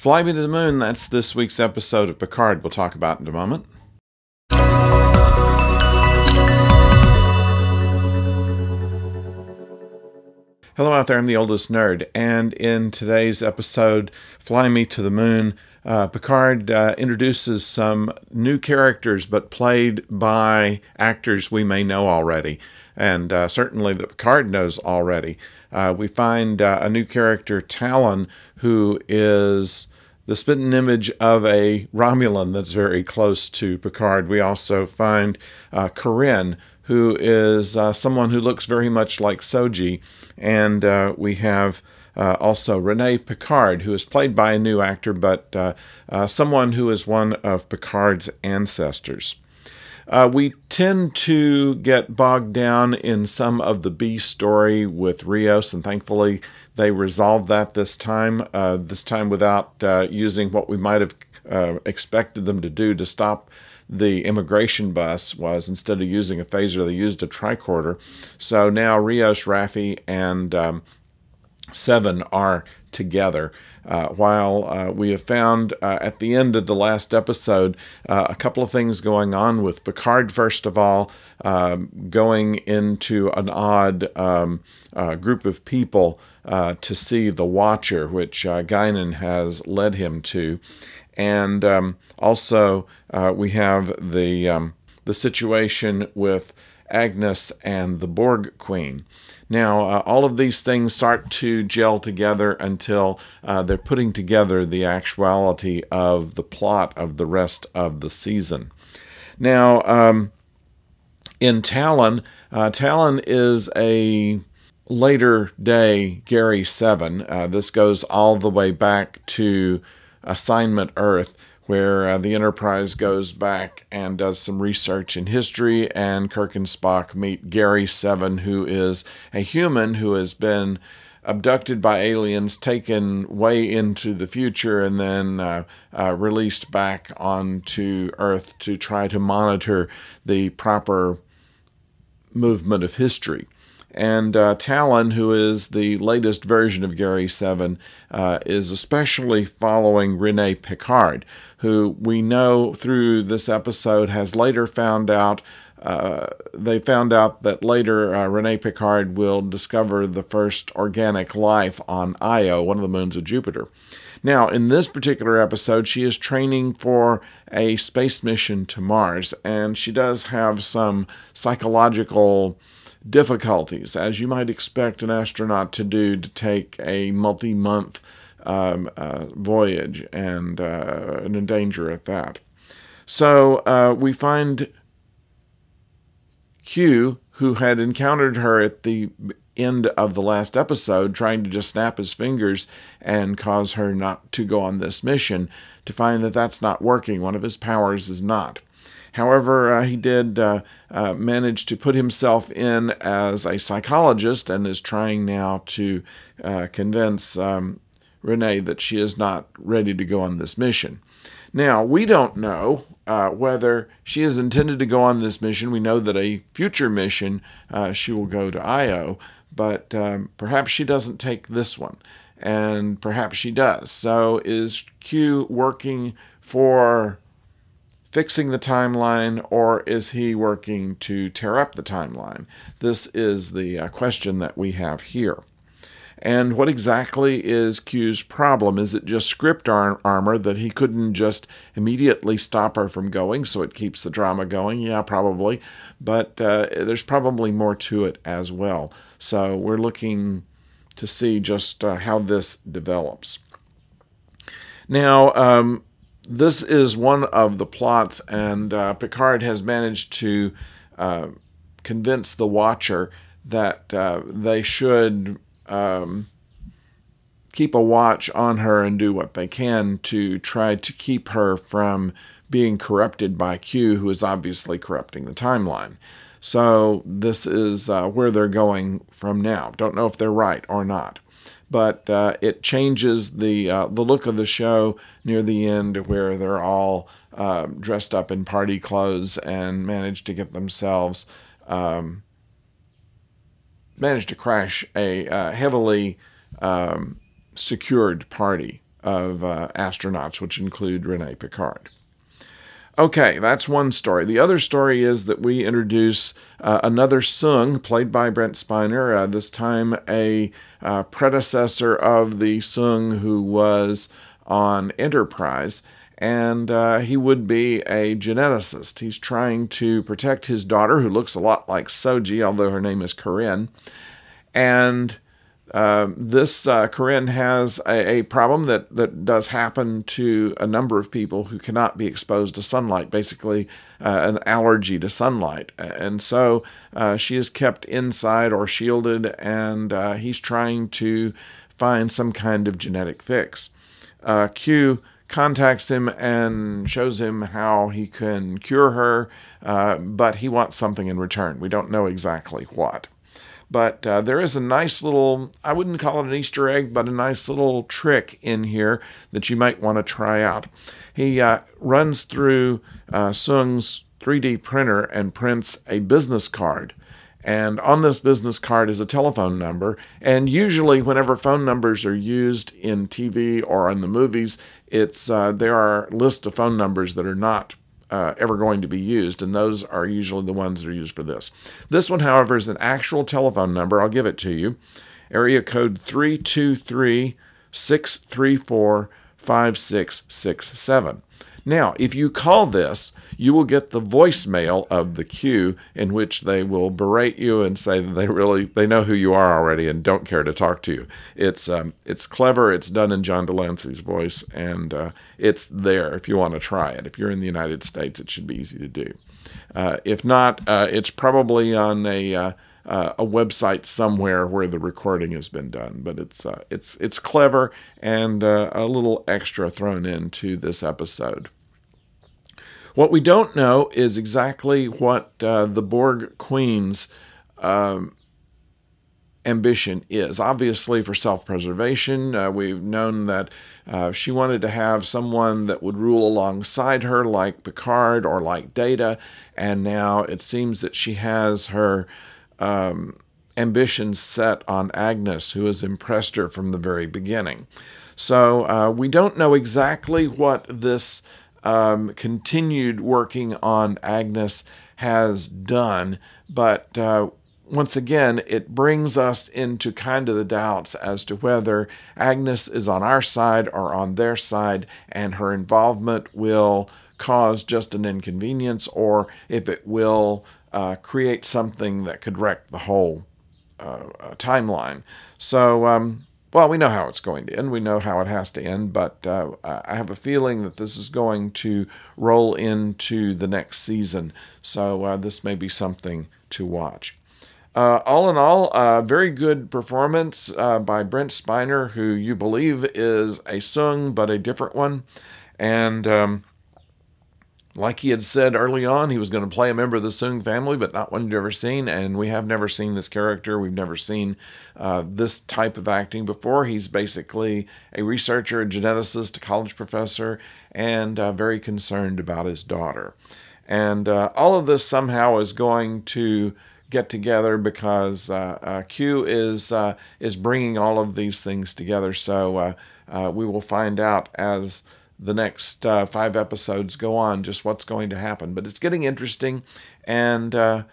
Fly Me to the Moon, that's this week's episode of Picard we'll talk about in a moment. Hello out there, I'm the oldest nerd, and in today's episode, Fly Me to the Moon, Picard introduces some new characters, but played by actors we may know already, and certainly that Picard knows already. We find a new character, Talon, who is the spitting image of a Romulan that's very close to Picard. We also find Corinne, who is someone who looks very much like Soji, and we have also Rene Picard, who is played by a new actor, but someone who is one of Picard's ancestors. We tend to get bogged down in some of the B story with Rios, and thankfully they resolved that this time without using what we might have expected them to do to stop the immigration bus. Was instead of using a phaser, they used a tricorder. So now Rios, Raffi, and Seven are together. While we have found at the end of the last episode a couple of things going on with Picard, first of all, going into an odd group of people to see the Watcher, which Guinan has led him to. And also we have the situation with Agnes and the Borg Queen. Now, all of these things start to gel together until they're putting together the actuality of the plot of the rest of the season. Now, in Talon, Talon is a later day Gary 7. This goes all the way back to Assignment Earth, where the Enterprise goes back and does some research in history, and Kirk and Spock meet Gary 7, who is a human who has been abducted by aliens, taken way into the future, and then released back onto Earth to try to monitor the proper movement of history. And Talon, who is the latest version of Gary 7, is especially following Rene Picard, who we know through this episode has later found out, they found out that later Rene Picard will discover the first organic life on Io, one of the moons of Jupiter. Now, in this particular episode, she is training for a space mission to Mars, and she does have some psychological difficulties, as you might expect an astronaut to do, to take a multi-month voyage, and in danger at that. So we find Q, who had encountered her at the end of the last episode, trying to just snap his fingers and cause her not to go on this mission, to find that that's not working. One of his powers is not. However, he did manage to put himself in as a psychologist, and is trying now to convince Renee that she is not ready to go on this mission. Now, we don't know whether she is intended to go on this mission. We know that a future mission she will go to Io, but perhaps she doesn't take this one, and perhaps she does. So is Q working for fixing the timeline, or is he working to tear up the timeline? This is the question that we have here. And what exactly is Q's problem? Is it just script armor that he couldn't just immediately stop her from going, so it keeps the drama going? Yeah, probably. But there's probably more to it as well. So we're looking to see just how this develops. Now, this is one of the plots, and Picard has managed to convince the Watcher that they should keep a watch on her and do what they can to try to keep her from being corrupted by Q, who is obviously corrupting the timeline. So this is where they're going from now. Don't know if they're right or not. But it changes the look of the show near the end, where they're all dressed up in party clothes and manage to get themselves managed to crash a heavily secured party of astronauts, which include Rene Picard. Okay, that's one story. The other story is that we introduce another Sung, played by Brent Spiner, this time a predecessor of the Sung who was on Enterprise, and he would be a geneticist. He's trying to protect his daughter, who looks a lot like Soji, although her name is Corinne, and this Corinne has a problem that does happen to a number of people who cannot be exposed to sunlight, basically an allergy to sunlight. And so she is kept inside or shielded, and he's trying to find some kind of genetic fix. Q contacts him and shows him how he can cure her, but he wants something in return. We don't know exactly what. But there is a nice little, I wouldn't call it an Easter egg, but a nice little trick in here that you might want to try out. He runs through Sung's 3D printer and prints a business card. And on this business card is a telephone number. And usually whenever phone numbers are used in TV or in the movies, there are lists of phone numbers that are not ever going to be used, and those are usually the ones that are used for this. This one, however, is an actual telephone number. I'll give it to you. Area code 323-634-5667. Now, if you call this, you will get the voicemail of the Q, in which they will berate you and say that they know who you are already and don't care to talk to you. It's clever. It's done in John Delancey's voice, and it's there if you want to try it. If you're in the United States, it should be easy to do. If not, it's probably on a website somewhere where the recording has been done. But it's clever and a little extra thrown into this episode. What we don't know is exactly what the Borg Queen's ambition is. Obviously, for self-preservation, we've known that she wanted to have someone that would rule alongside her, like Picard or like Data, and now it seems that she has her ambitions set on Agnes, who has impressed her from the very beginning. So we don't know exactly what this continued working on Agnes has done, but once again, it brings us into kind of the doubts as to whether Agnes is on our side or on their side, and her involvement will cause just an inconvenience, or if it will create something that could wreck the whole timeline. So, well, we know how it's going to end. We know how it has to end, but I have a feeling that this is going to roll into the next season. So this may be something to watch. All in all, very good performance by Brent Spiner, who you believe is a Sung, but a different one. And like he had said early on, he was going to play a member of the Sung family, but not one you'd ever seen. And we have never seen this character. We've never seen this type of acting before. He's basically a researcher, a geneticist, a college professor, and very concerned about his daughter. And all of this somehow is going to get together because Q is bringing all of these things together. So we will find out as the next 5 episodes go on just what's going to happen. But it's getting interesting, and there's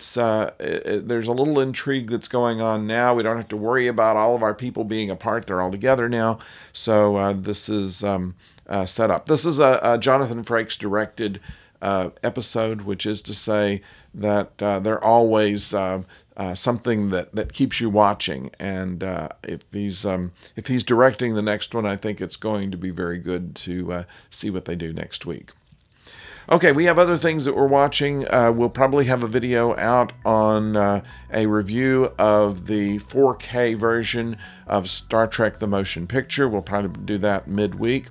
a little intrigue that's going on now. We don't have to worry about all of our people being apart. They're all together now. So this is set up. This is a Jonathan Frakes directed episode, which is to say that they're always something that keeps you watching. And if he's directing the next one, I think it's going to be very good to see what they do next week. Okay, we have other things that we're watching. We'll probably have a video out on a review of the 4K version of Star Trek The Motion Picture. We'll probably do that midweek.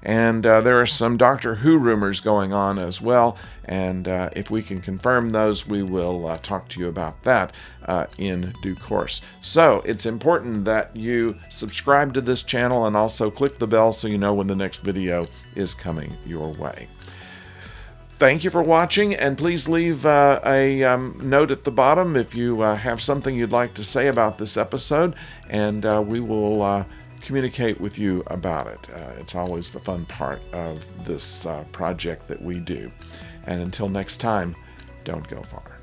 And there are some Doctor Who rumors going on as well. And if we can confirm those, we will talk to you about that in due course. So it's important that you subscribe to this channel and also click the bell so you know when the next video is coming your way. Thank you for watching, and please leave a note at the bottom if you have something you'd like to say about this episode, and we will communicate with you about it. It's always the fun part of this project that we do. And until next time, don't go far.